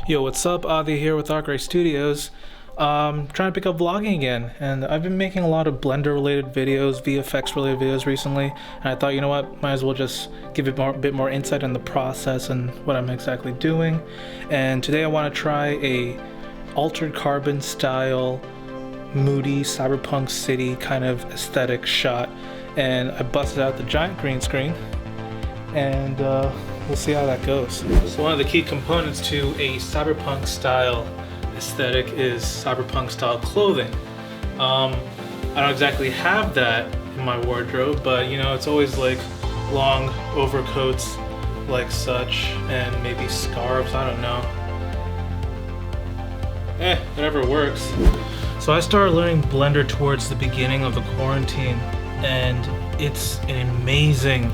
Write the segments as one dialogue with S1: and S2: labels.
S1: Yo, what's up? Adi here with Arc Ray Studios. Trying to pick up vlogging again, and I've been making a lot of Blender related videos, VFX related videos recently, and I thought, you know what, might as well just give it a bit more insight on the process and what I'm exactly doing. And today I want to try a altered carbon style, moody cyberpunk city kind of aesthetic shot, and I busted out the giant green screen, and we'll see how that goes. So one of the key components to a cyberpunk style aesthetic is cyberpunk style clothing. I don't exactly have that in my wardrobe, but you know, it's always like long overcoats like such, and maybe scarves, I don't know. Whatever works. So I started learning Blender towards the beginning of the quarantine, and it's an amazing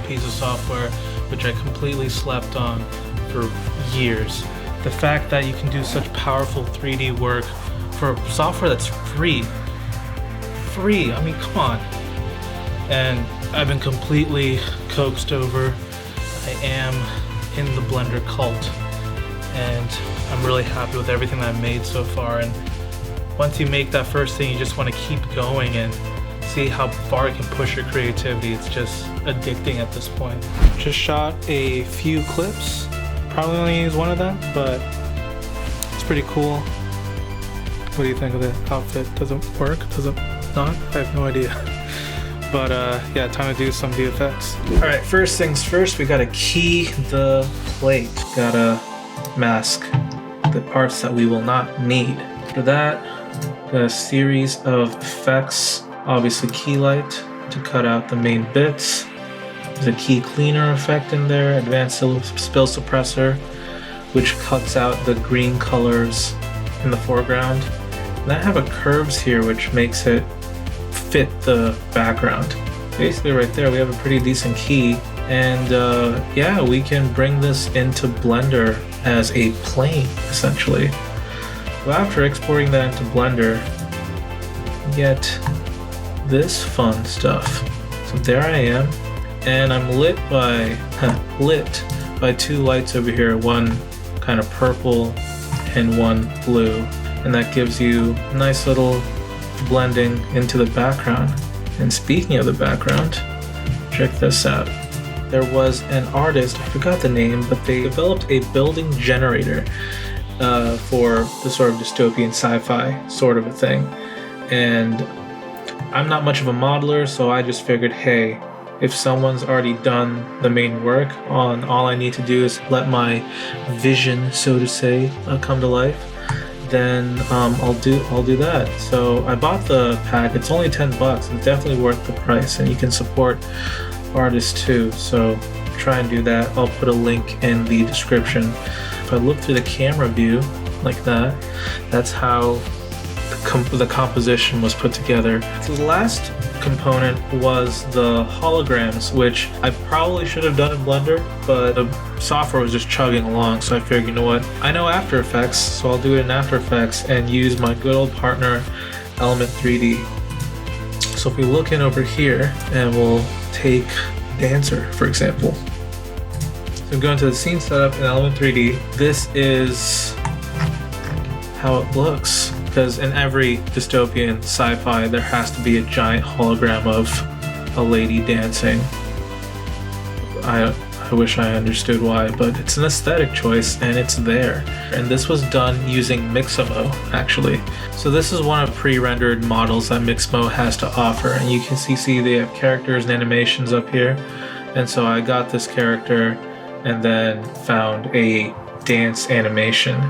S1: piece of software which I completely slept on for years. The fact that you can do such powerful 3D work for software that's free, I mean, come on. And I've been completely coaxed over. I am in the Blender cult, and I'm really happy with everything that I've made so far. And once you make that first thing, you just want to keep going and see how far it can push your creativity. It's just addicting at this point. Just shot a few clips. Probably only use one of them, but it's pretty cool. What do you think of the outfit? Does it work? Does it not? I have no idea. But yeah, time to do some VFX. Alright, first things first, we gotta key the plate. Gotta mask the parts that we will not need. For that, a series of effects. Obviously key light to cut out the main bits. There's a key cleaner effect in there, advanced spill suppressor, which cuts out the green colors in the foreground. And I have a curves here which makes it fit the background. Basically right there we have a pretty decent key, and yeah, we can bring this into Blender as a plane essentially. So after exporting that into Blender, you get this fun stuff. So there I am, and I'm lit by two lights over here, one kind of purple and one blue, and that gives you a nice little blending into the background. And speaking of the background, check this out. There was an artist, I forgot the name, but they developed a building generator for the sort of dystopian sci-fi sort of a thing. And I'm not much of a modeler, so I just figured, hey, if someone's already done the main work, all I need to do is let my vision, so to say, come to life, then I'll do that. So I bought the pack. It's only $10. It's definitely worth the price, and you can support artists too. So try and do that. I'll put a link in the description. If I look through the camera view like that, that's how the composition was put together. So the last component was the holograms, which I probably should have done in Blender, but the software was just chugging along, so I figured, you know what, I know After Effects, so I'll do it in After Effects and use my good old partner Element 3D. So if we look in over here, and we'll take Dancer for example. So I'm going to the scene setup in Element 3D. This is how it looks. Because in every dystopian sci-fi, there has to be a giant hologram of a lady dancing. I wish I understood why, but it's an aesthetic choice and it's there. And this was done using Mixamo, actually. So this is one of pre-rendered models that Mixamo has to offer. And you can see they have characters and animations up here. And so I got this character and then found a dance animation.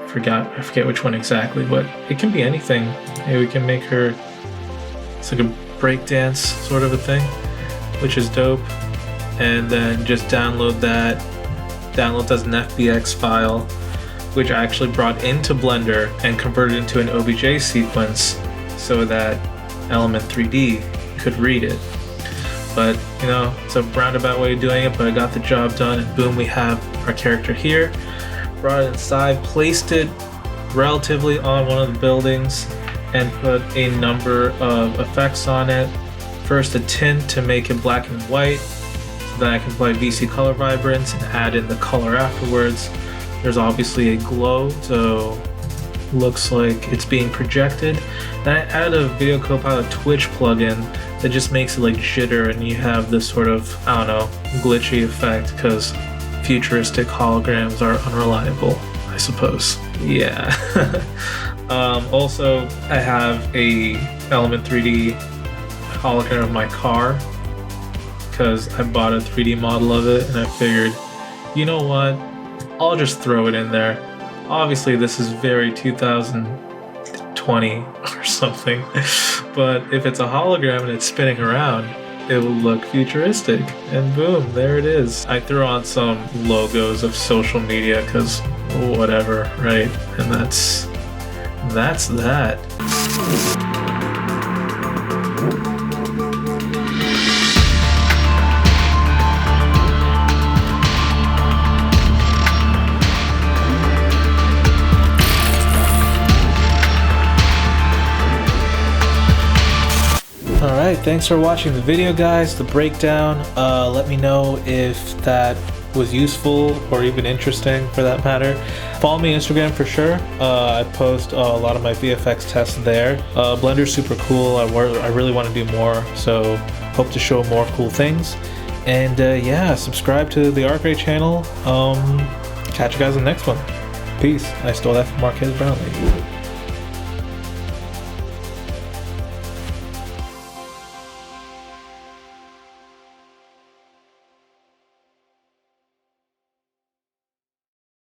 S1: I forget which one exactly, but it can be anything. Maybe we can make her, it's like a breakdance sort of a thing, which is dope. And then just download that as an FBX file, which I actually brought into Blender and converted into an OBJ sequence so that Element 3D could read it. But you know, it's a roundabout way of doing it, but I got the job done, and boom, we have our character here. Brought it inside, placed it relatively on one of the buildings, and put a number of effects on it. First a tint to make it black and white, so then I can apply VC color vibrance and add in the color afterwards. There's obviously a glow, so looks like it's being projected. And I added a Video Copilot Twitch plugin that just makes it like jitter, and you have this sort of, I don't know, glitchy effect because futuristic holograms are unreliable, I suppose. Yeah. Also, I have a Element 3D hologram of my car because I bought a 3D model of it, and I figured, you know what, I'll just throw it in there. Obviously, this is very 2020 or something, but if it's a hologram and it's spinning around, it will look futuristic, and boom, there it is. I threw on some logos of social media because whatever, right? And that's that. Alright, thanks for watching the video, guys, the breakdown. Let me know if that was useful or even interesting for that matter. Follow me on Instagram for sure. I post a lot of my VFX tests there. Blender's super cool. I really want to do more, so hope to show more cool things. And yeah, subscribe to the Arcray channel. Catch you guys in the next one. Peace. I stole that from Marquez Brownlee.